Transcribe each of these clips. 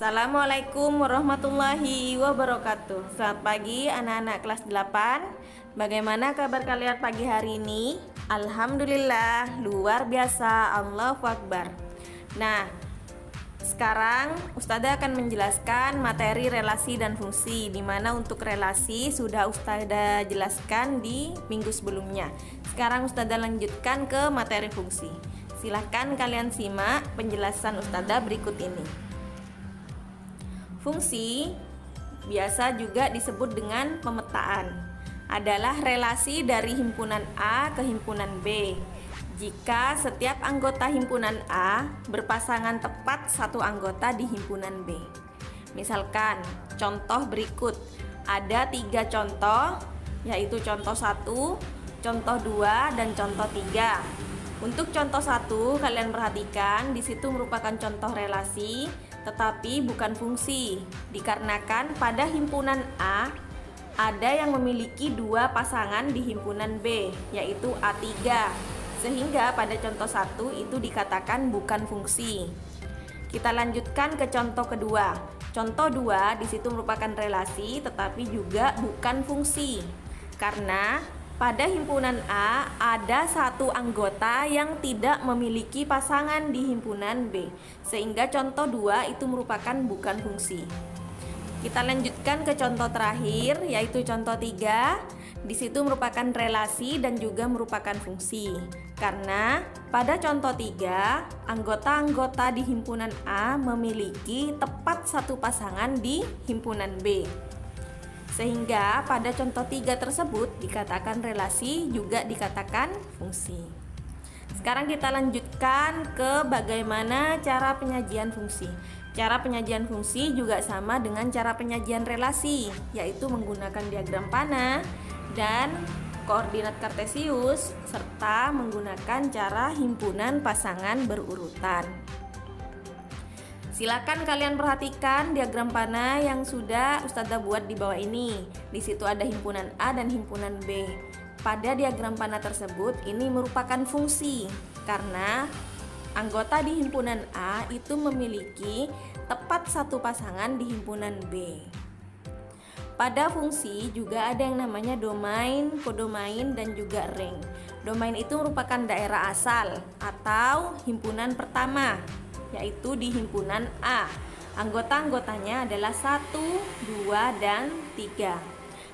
Assalamualaikum warahmatullahi wabarakatuh. Selamat pagi anak-anak kelas 8. Bagaimana kabar kalian pagi hari ini? Alhamdulillah, luar biasa, Allahu Akbar. Nah, sekarang Ustazah akan menjelaskan materi relasi dan fungsi, di mana untuk relasi sudah Ustazah jelaskan di minggu sebelumnya. Sekarang Ustazah lanjutkan ke materi fungsi. Silahkan kalian simak penjelasan Ustazah berikut ini. Fungsi, biasa juga disebut dengan pemetaan, adalah relasi dari himpunan A ke himpunan B. Jika setiap anggota himpunan A berpasangan tepat satu anggota di himpunan B. Misalkan, contoh berikut. Ada 3 contoh, yaitu contoh 1, contoh 2, dan contoh 3. Untuk contoh 1, kalian perhatikan, di situ merupakan contoh relasi, tetapi bukan fungsi, dikarenakan pada himpunan A ada yang memiliki 2 pasangan di himpunan B, yaitu A3, sehingga pada contoh 1 itu dikatakan bukan fungsi. Kita lanjutkan ke contoh kedua. Contoh 2 di situ merupakan relasi, tetapi juga bukan fungsi, karena pada himpunan A ada 1 anggota yang tidak memiliki pasangan di himpunan B, sehingga contoh 2 itu merupakan bukan fungsi. Kita lanjutkan ke contoh terakhir, yaitu contoh 3. Di situ merupakan relasi dan juga merupakan fungsi, karena pada contoh 3 anggota-anggota di himpunan A memiliki tepat 1 pasangan di himpunan B, sehingga pada contoh 3 tersebut dikatakan relasi, juga dikatakan fungsi. Sekarang kita lanjutkan ke bagaimana cara penyajian fungsi. Cara penyajian fungsi juga sama dengan cara penyajian relasi, yaitu menggunakan diagram panah dan koordinat kartesius, serta menggunakan cara himpunan pasangan berurutan. Silakan kalian perhatikan diagram panah yang sudah Ustazah buat di bawah ini. Di situ ada himpunan A dan himpunan B. Pada diagram panah tersebut ini merupakan fungsi, karena anggota di himpunan A itu memiliki tepat 1 pasangan di himpunan B. Pada fungsi juga ada yang namanya domain, kodomain, dan juga ring. Domain itu merupakan daerah asal atau himpunan pertama, yaitu di himpunan A. Anggota-anggotanya adalah 1, 2, dan 3.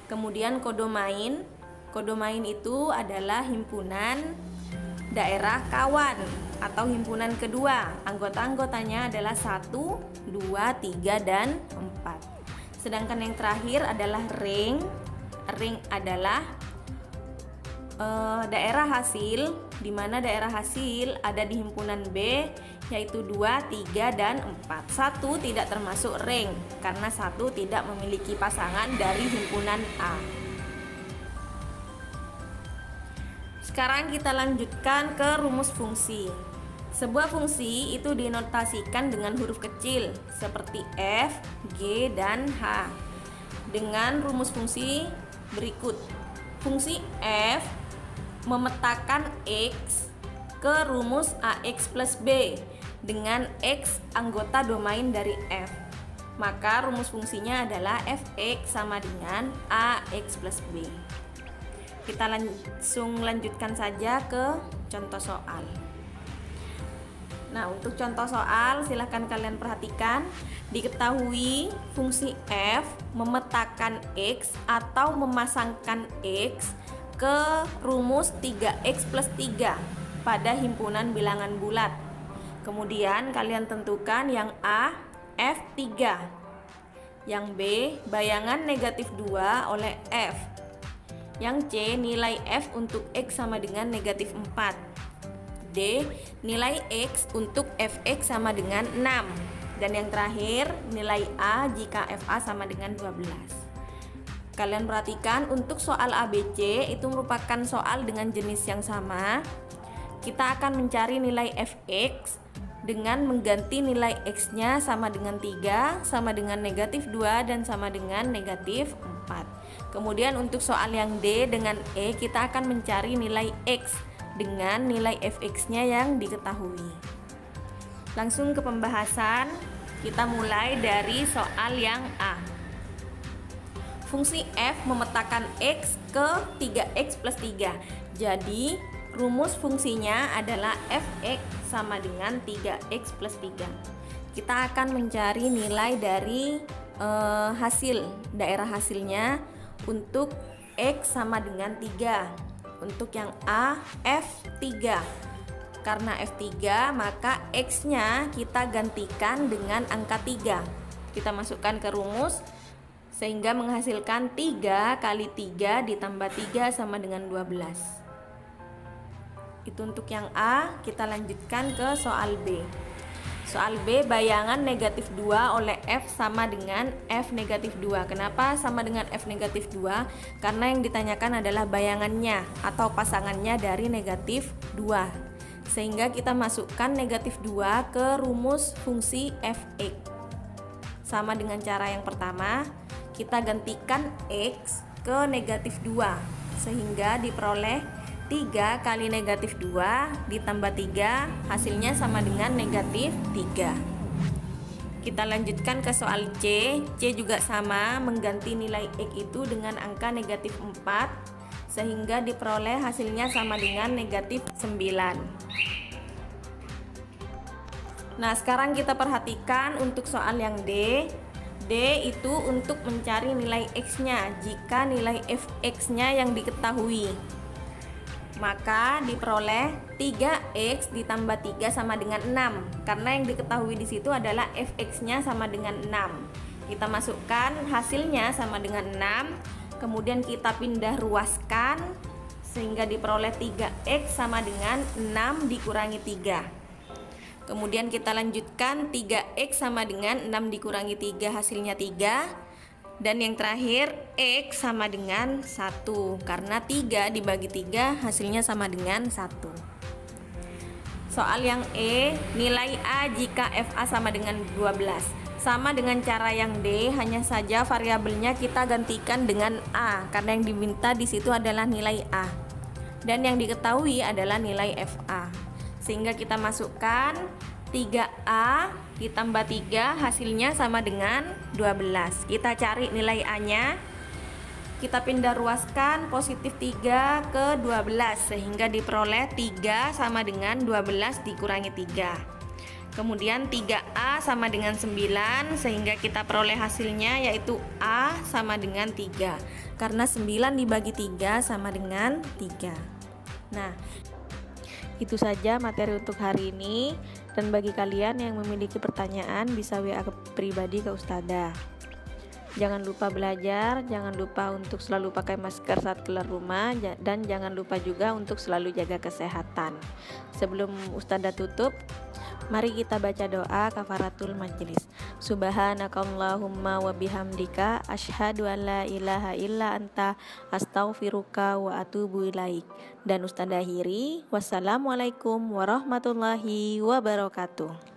Kemudian kodomain. Kodomain itu adalah himpunan daerah kawan atau himpunan kedua. Anggota-anggotanya adalah 1, 2, 3, dan 4. Sedangkan yang terakhir adalah ring. Ring adalah daerah hasil, di mana daerah hasil ada di himpunan B, yaitu 2, 3, dan 4. 1 tidak termasuk ring, karena 1 tidak memiliki pasangan dari himpunan A. Sekarang kita lanjutkan ke rumus fungsi. Sebuah fungsi itu dinotasikan dengan huruf kecil, seperti F, G, dan H. Dengan rumus fungsi berikut. Fungsi F memetakan X ke rumus AX plus B dengan X anggota domain dari F. Maka rumus fungsinya adalah Fx sama dengan AX plus B. Kita langsung lanjutkan saja ke contoh soal. Nah, untuk contoh soal silahkan kalian perhatikan. Diketahui fungsi F memetakan X atau memasangkan X ke rumus 3x plus 3 pada himpunan bilangan bulat. Kemudian kalian tentukan yang A, F3, yang B, bayangan negatif 2 oleh F, yang C, nilai F untuk X sama dengan negatif 4, D, nilai X untuk Fx sama dengan 6, dan yang terakhir nilai A jika Fa sama dengan 12. Kalian perhatikan untuk soal ABC itu merupakan soal dengan jenis yang sama. Kita akan mencari nilai Fx dengan mengganti nilai X-nya sama dengan 3, sama dengan negatif 2, dan sama dengan negatif 4. Kemudian untuk soal yang D dengan E kita akan mencari nilai X dengan nilai Fx-nya yang diketahui. Langsung ke pembahasan. Kita mulai dari soal yang A. Fungsi f memetakan x ke 3x plus 3. Jadi rumus fungsinya adalah fx sama dengan 3x plus 3. Kita akan mencari nilai dari daerah hasilnya untuk x sama dengan 3. Untuk yang A, F3. Karena F3 maka x-nya kita gantikan dengan angka 3. Kita masukkan ke rumus sehingga menghasilkan 3 kali 3 ditambah 3 sama dengan 12. Itu untuk yang A. Kita lanjutkan ke soal B. Soal B, bayangan negatif 2 oleh F sama dengan F negatif 2. Kenapa sama dengan F negatif 2? Karena yang ditanyakan adalah bayangannya atau pasangannya dari negatif 2. Sehingga kita masukkan negatif 2 ke rumus fungsi fx. Sama dengan cara yang pertama, kita gantikan x ke negatif 2 sehingga diperoleh 3 kali negatif 2 ditambah 3 hasilnya sama dengan negatif 3. Kita lanjutkan ke soal C. C juga sama, mengganti nilai x itu dengan angka negatif 4 sehingga diperoleh hasilnya sama dengan negatif 9. Nah, sekarang kita perhatikan untuk soal yang D. D itu untuk mencari nilai x-nya jika nilai fx-nya yang diketahui. Maka diperoleh 3x ditambah 3 sama dengan 6. Karena yang diketahui di situ adalah fx-nya sama dengan 6. Kita masukkan hasilnya sama dengan 6. Kemudian kita pindah ruaskan sehingga diperoleh 3x sama dengan 6 dikurangi 3. Kemudian kita lanjutkan 3x sama dengan 6 dikurangi 3 hasilnya 3. Dan yang terakhir x sama dengan 1. Karena 3 dibagi 3 hasilnya sama dengan 1. Soal yang E, nilai A jika FA sama dengan 12. Sama dengan cara yang D, hanya saja variabelnya kita gantikan dengan A. Karena yang diminta di situ adalah nilai A. Dan yang diketahui adalah nilai FA. Sehingga kita masukkan 3A ditambah 3 hasilnya sama dengan 12. Kita cari nilai A-nya. Kita pindah ruaskan positif 3 ke 12 sehingga diperoleh 3 sama dengan 12 dikurangi 3. Kemudian 3A sama dengan 9 sehingga kita peroleh hasilnya yaitu A sama dengan 3. Karena 9 dibagi 3 sama dengan 3. Nah, itu saja materi untuk hari ini, dan bagi kalian yang memiliki pertanyaan bisa WA pribadi ke Ustadzah. Jangan lupa belajar, jangan lupa untuk selalu pakai masker saat keluar rumah, dan jangan lupa juga untuk selalu jaga kesehatan. Sebelum Ustadzah tutup, mari kita baca doa kafaratul majlis. Subhanakallahumma wa bihamdika asyhadu an la ilaha illa anta astaghfiruka wa atubu ilaik. Dan Ustadzah akhiri, wassalamualaikum warahmatullahi wabarakatuh.